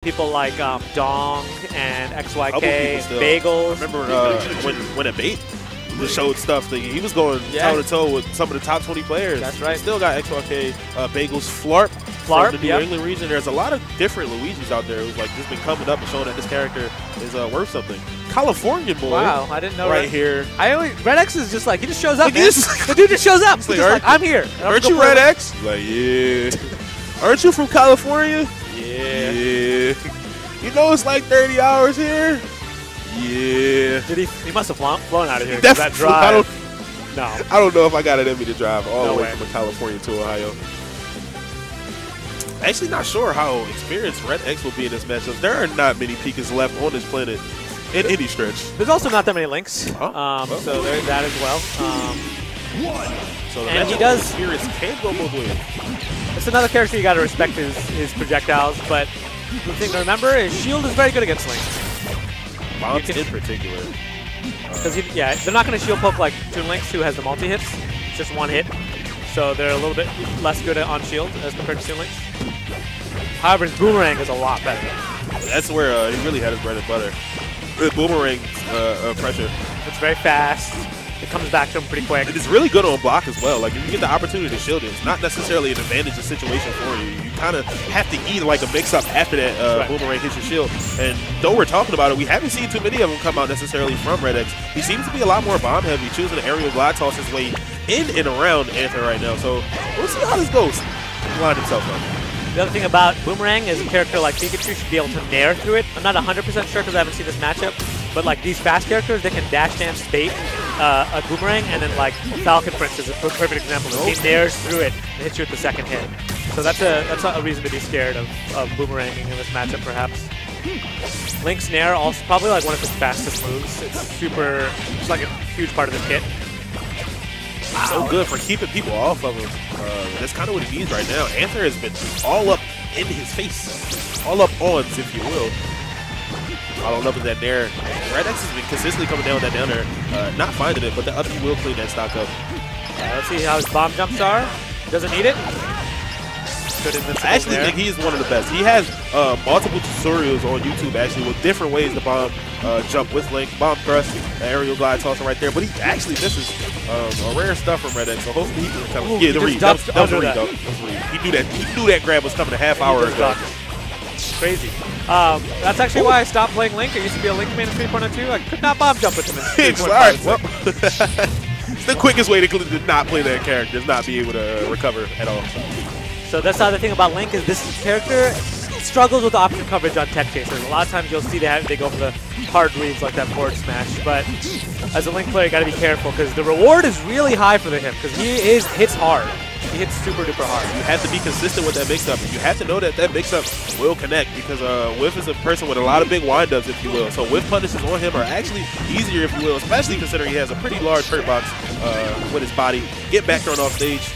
People like Dong and XYK, Bagels. I remember when a bait showed stuff that he was going toe-to-toe with some of the top 20 players. That's right. Still got XYK, Bagels, Flarp from the New England region. There's a lot of different Luigis out there who's like just been coming up and showing that this character is worth something. California boy. Wow, I didn't know right here. Red X is just like, he just shows up, man. The dude just shows up. He's just like, I'm here. Aren't you Red X? Like, yeah. Aren't you from California? Yeah. You know it's like 30 hours here? Yeah. Did he must have flown out of here. That drive. I don't know if I got it in me to drive all the way from California to Ohio. Actually not sure how experienced Red X will be in this matchup. There are not many Pikas left on this planet in any stretch. There's also not that many Links. So there's that as well. So the and he does. Experience can go both ways. It's another character you got to respect his projectiles, but the thing to remember is Shield is very good against Link. Bombs in particular. Because they're not going to shield poke like Toon Links, who has the multi-hits. It's just one hit. So they're a little bit less good on shield as compared to Toon Links. However, his Boomerang is a lot better. That's where he really had his bread and butter. The Boomerang pressure. It's very fast. It comes back to him pretty quick. It's really good on block as well. Like, if you get the opportunity to shield it, it's not necessarily an advantageous situation for you. You kind of have to eat like a mix-up after that Boomerang hits your shield. And though we're talking about it, we haven't seen too many of them come out necessarily from Red X. He seems to be a lot more bomb-heavy, choosing the aerial glide toss his way in and around Anther right now. So we'll see how this goes. Line himself up. The other thing about Boomerang is a character like Pikachu should be able to nair through it. I'm not 100% sure because I haven't seen this matchup, but like these fast characters, they can dash dance bait a Boomerang, and then like Falcon, for instance, is a perfect example. He nairs through it and hits you with the second hit. So that's a reason to be scared of Boomeranging in this matchup, perhaps. Link's nair also probably like one of his fastest moves. It's like a huge part of the kit. So good for keeping people off of him. That's kind of what he needs right now. Anther has been all up in his face. All up ons, if you will. Following up with that nair. Red X has been consistently coming down with that down there. Not finding it, but the other will clean that stock up. Let's see how his bomb jumps are. Doesn't need it. I actually think he is one of the best. He has multiple tutorials on YouTube actually with different ways to bomb jump with Link, bomb thrust, aerial glide tossing right there. But he actually misses a rare stuff from Red X. So hopefully he can come. Yeah, the read. That was a read, though. He knew that grab was coming a half hour ago. Crazy. That's actually why I stopped playing Link. I used to be a Link main in 3.02. I could not bomb jump with him in 3.5. Alright, well, it's the quickest way to not play that character is not be able to recover at all. So that's the other thing about Link is this character struggles with option coverage on tech chasers. A lot of times you'll see they go for the hard reads like that forward smash. But as a Link player, you got to be careful because the reward is really high for him because he hits hard. He hits super duper hard. You have to be consistent with that mix-up. You have to know that mix-up will connect because Whiff is a person with a lot of big wind-ups, if you will. So Whiff punishes on him are actually easier, if you will, especially considering he has a pretty large hurt box with his body. Get back thrown off stage.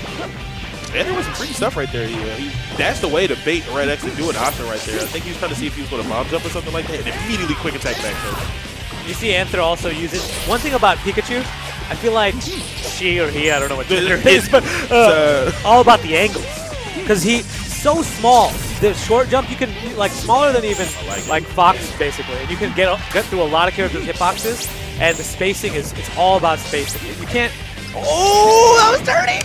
And there was some freaky stuff right there. He dashed away to bait Red X and do an option right there. I think he was trying to see if he was going to bomb jump or something like that, and immediately quick attack back there. You see Anther also uses one thing about Pikachu. I feel like she or he, I don't know what gender it is, but all about the angles. Because he's so small. The short jump, you can like smaller than even like Fox basically, and you can get through a lot of characters' hitboxes. And the spacing it's all about spacing. You can't. Oh, that was dirty!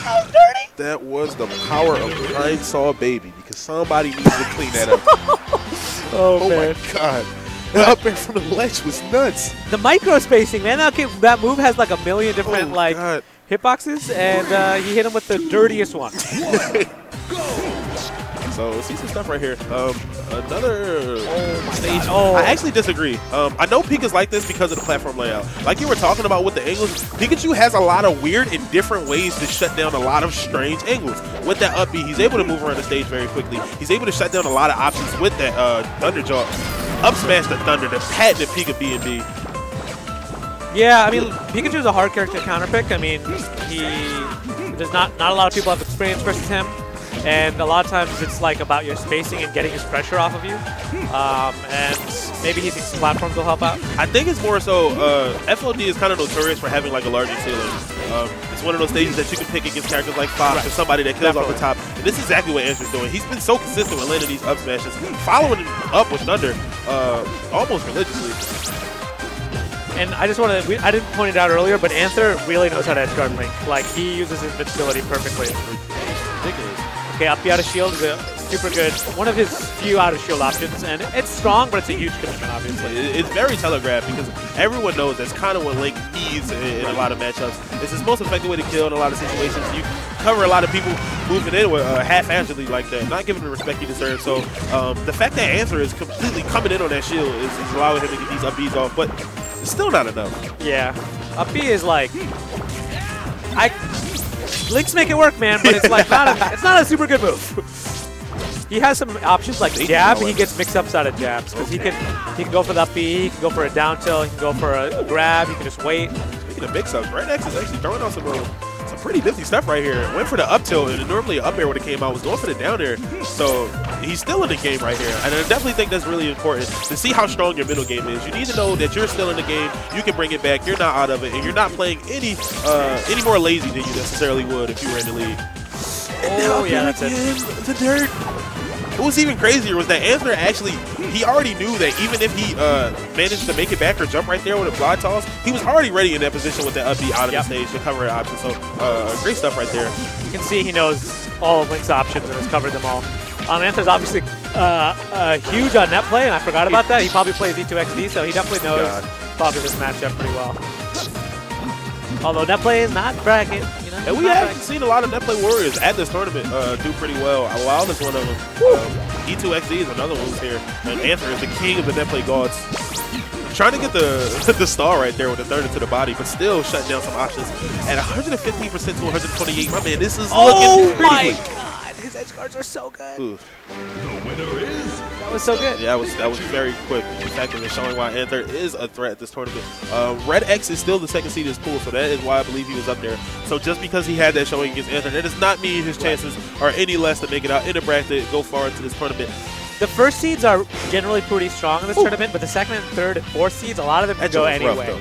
That was dirty! That was the power of Crying Saw Baby because somebody needs to clean that up. Oh man. My god. Up there from the ledge was nuts. The micro spacing, man. That move has like a million different hitboxes, and he hit him with the dirtiest one. So see some stuff right here. Another stage. I actually disagree. I know Pika's like this because of the platform layout. Like you were talking about with the angles, Pikachu has a lot of weird and different ways to shut down a lot of strange angles. With that up B, he's able to move around the stage very quickly. He's able to shut down a lot of options with that Thunder Jaw. Up smash the Thunder, the patented Pika B&B. Yeah, I mean, Pikachu's a hard character to counterpick. I mean, there's not a lot of people have experience versus him. And a lot of times it's like about your spacing and getting his pressure off of you. And maybe he thinks platforms will help out. I think it's more so FLD is kind of notorious for having like a larger ceiling. It's one of those stages that you can pick against characters like Fox or somebody that kills off the top. And this is exactly what Anther's doing. He's been so consistent with landing these up smashes, following him up with Thunder almost religiously. And I just want to, I didn't point it out earlier, but Anther really knows how to edge guard Link. Like, he uses invincibility perfectly. Ridiculous. Okay, up B out of shield is a super good, one of his few out of shield options, and it's strong, but it's a huge commitment, obviously. It's very telegraphed because everyone knows that's kind of what Link needs in a lot of matchups. It's his most effective way to kill in a lot of situations. You cover a lot of people moving in with haphazardly like that, not giving the respect he deserves. So the fact that Anther is completely coming in on that shield is allowing him to get these up Bs off, but it's still not enough. Yeah, up B is like, Links make it work, man, but it's like it's not a super good move. He has some options like jab. He gets mix-ups out of jabs because he can go for the up B, he can go for a down tilt, he can go for a grab, he can just wait. Speaking of mix-ups, Red X is actually throwing out some pretty nifty stuff right here. Went for the up tilt, and normally up air would have came out, was going for the down air. So he's still in the game right here. And I definitely think that's really important to see how strong your middle game is. You need to know that you're still in the game, you can bring it back, you're not out of it, and you're not playing any more lazy than you necessarily would if you were in the lead. Oh, yeah, that's it. The dirt. What was even crazier was that Anther actually, he already knew that even if he managed to make it back or jump right there with a glide toss, he was already ready in that position with that up B out of the stage to cover an option. So great stuff right there. You can see he knows all of Link's options and has covered them all. Anther's obviously huge on net play, and I forgot about that. He probably plays E2XD, so he definitely knows probably this matchup pretty well. Although net play is not bragging. And we haven't seen a lot of net play warriors at this tournament do pretty well. Wild is one of them. E2XD is another one who's here. And Anther is the king of the net play gods. Trying to get the star right there with the third into the body, but still shutting down some options. At 115% to 128, my man, this is looking pretty my good. God, his edge guards are so good. Ooh. The winner is... That was so good. Yeah, that was very quick. Effective, showing why Anther is a threat at this tournament. Red X is still the second seed in his pool, so that is why I believe he was up there. So just because he had that showing against Anther, that does not mean his chances are any less to make it out in a bracket, go far into this tournament. The first seeds are generally pretty strong in this tournament, but the second and third and fourth seeds, a lot of them can go anyway.